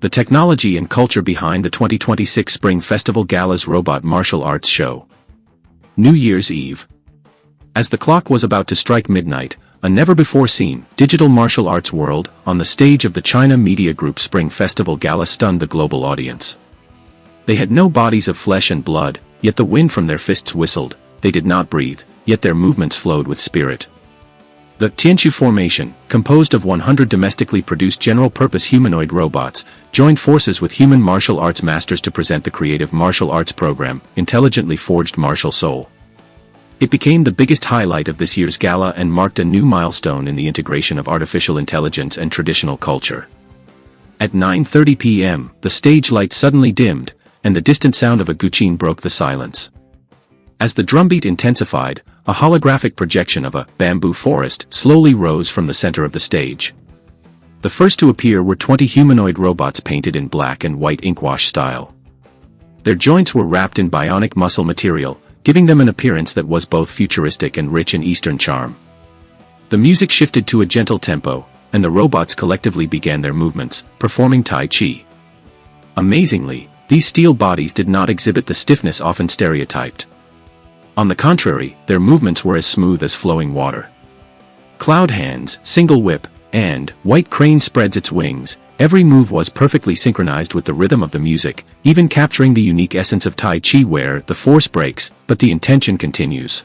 the technology and culture behind the 2026 Spring Festival Gala's robot martial arts show. New Year's Eve. As the clock was about to strike midnight, a never-before-seen digital martial arts world on the stage of the China Media Group Spring Festival Gala stunned the global audience. They had no bodies of flesh and blood, yet the wind from their fists whistled. They did not breathe, yet their movements flowed with spirit. The Tianqiu formation, composed of 100 domestically produced general-purpose humanoid robots, joined forces with human martial arts masters to present the creative martial arts program, Intelligently Forged Martial Soul. It became the biggest highlight of this year's gala and marked a new milestone in the integration of artificial intelligence and traditional culture. At 9:30 p.m., the stage lights suddenly dimmed, and the distant sound of a guqin broke the silence. As the drumbeat intensified, a holographic projection of a bamboo forest slowly rose from the center of the stage. The first to appear were 20 humanoid robots painted in black and white inkwash style. Their joints were wrapped in bionic muscle material, giving them an appearance that was both futuristic and rich in Eastern charm. The music shifted to a gentle tempo, and the robots collectively began their movements, performing Tai Chi. Amazingly, these steel bodies did not exhibit the stiffness often stereotyped. On the contrary, their movements were as smooth as flowing water. Cloud hands, single whip, and white crane spreads its wings. Every move was perfectly synchronized with the rhythm of the music, even capturing the unique essence of Tai Chi where the force breaks, but the intention continues.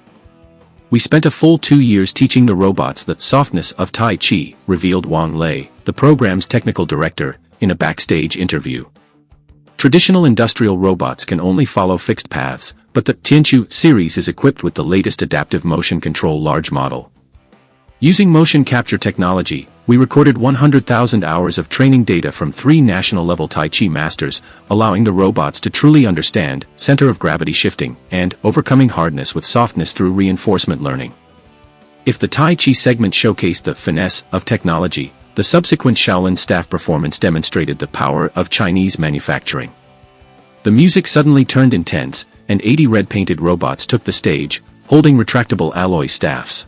We spent a full 2 years teaching the robots the softness of Tai Chi, revealed Wang Lei, the program's technical director, in a backstage interview. Traditional industrial robots can only follow fixed paths, but the Tianqiu series is equipped with the latest adaptive motion control large model. Using motion capture technology, we recorded 100,000 hours of training data from 3 national-level Tai Chi masters, allowing the robots to truly understand center of gravity shifting and overcoming hardness with softness through reinforcement learning. If the Tai Chi segment showcased the finesse of technology, the subsequent Shaolin staff performance demonstrated the power of Chinese manufacturing. The music suddenly turned intense, and 80 red-painted robots took the stage, holding retractable alloy staffs.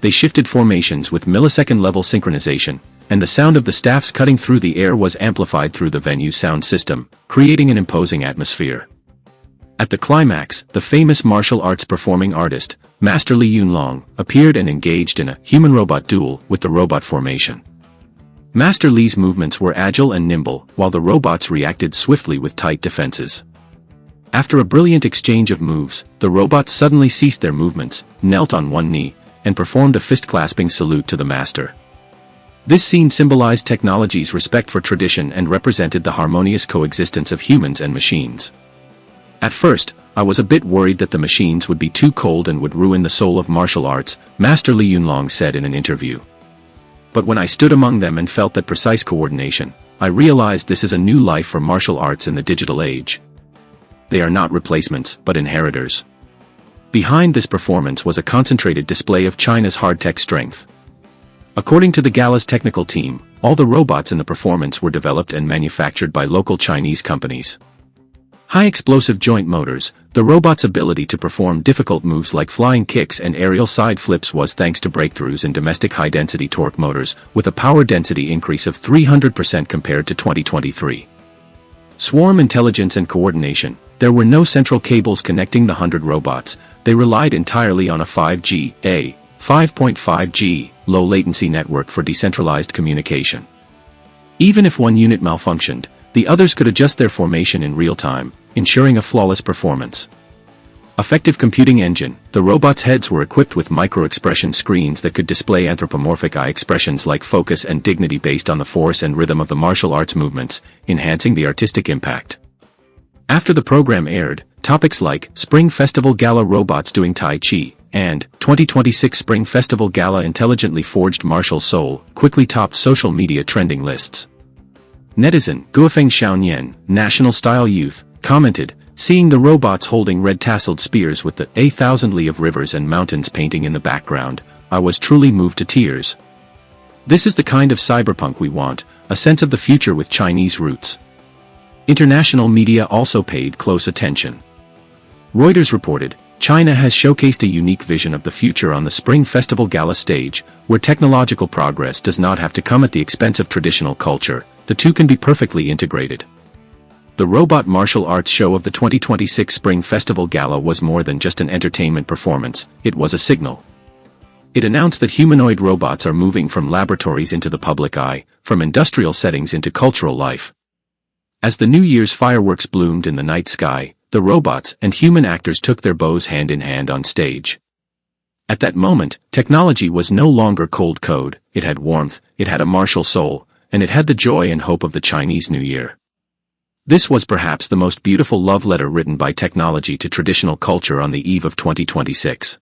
They shifted formations with millisecond-level synchronization, and the sound of the staffs cutting through the air was amplified through the venue's sound system, creating an imposing atmosphere. At the climax, the famous martial arts performing artist, Master Li Yunlong, appeared and engaged in a human-robot duel with the robot formation. Master Li's movements were agile and nimble, while the robots reacted swiftly with tight defenses. After a brilliant exchange of moves, the robots suddenly ceased their movements, knelt on one knee, and performed a fist-clasping salute to the master. This scene symbolized technology's respect for tradition and represented the harmonious coexistence of humans and machines. At first, I was a bit worried that the machines would be too cold and would ruin the soul of martial arts, Master Li Yunlong said in an interview. But when I stood among them and felt that precise coordination, I realized this is a new life for martial arts in the digital age. They are not replacements, but inheritors. Behind this performance was a concentrated display of China's hard-tech strength. According to the Gala's technical team, all the robots in the performance were developed and manufactured by local Chinese companies. High-explosive joint motors, the robot's ability to perform difficult moves like flying kicks and aerial side flips was thanks to breakthroughs in domestic high-density torque motors, with a power density increase of 300% compared to 2023. Swarm intelligence and coordination. There were no central cables connecting the 100 robots. They relied entirely on a 5.5G low-latency network for decentralized communication. Even if one unit malfunctioned, the others could adjust their formation in real time, ensuring a flawless performance. Effective computing engine. The robots' heads were equipped with micro-expression screens that could display anthropomorphic eye expressions like focus and dignity based on the force and rhythm of the martial arts movements, enhancing the artistic impact. After the program aired, topics like Spring Festival Gala Robots Doing Tai Chi and 2026 Spring Festival Gala Intelligently Forged Martial Soul quickly topped social media trending lists. Netizen Guofeng Xiaonian, National Style Youth, commented, seeing the robots holding red-tasseled spears with the 1,000 li of rivers and mountains painting in the background, I was truly moved to tears. This is the kind of cyberpunk we want, a sense of the future with Chinese roots. International media also paid close attention. Reuters reported, China has showcased a unique vision of the future on the Spring Festival Gala stage, where technological progress does not have to come at the expense of traditional culture, the two can be perfectly integrated. The Robot Martial Arts Show of the 2026 Spring Festival Gala was more than just an entertainment performance, it was a signal. It announced that humanoid robots are moving from laboratories into the public eye, from industrial settings into cultural life. As the New Year's fireworks bloomed in the night sky, the robots and human actors took their bows hand in hand on stage. At that moment, technology was no longer cold code, it had warmth, it had a martial soul, and it had the joy and hope of the Chinese New Year. This was perhaps the most beautiful love letter written by technology to traditional culture on the eve of 2026.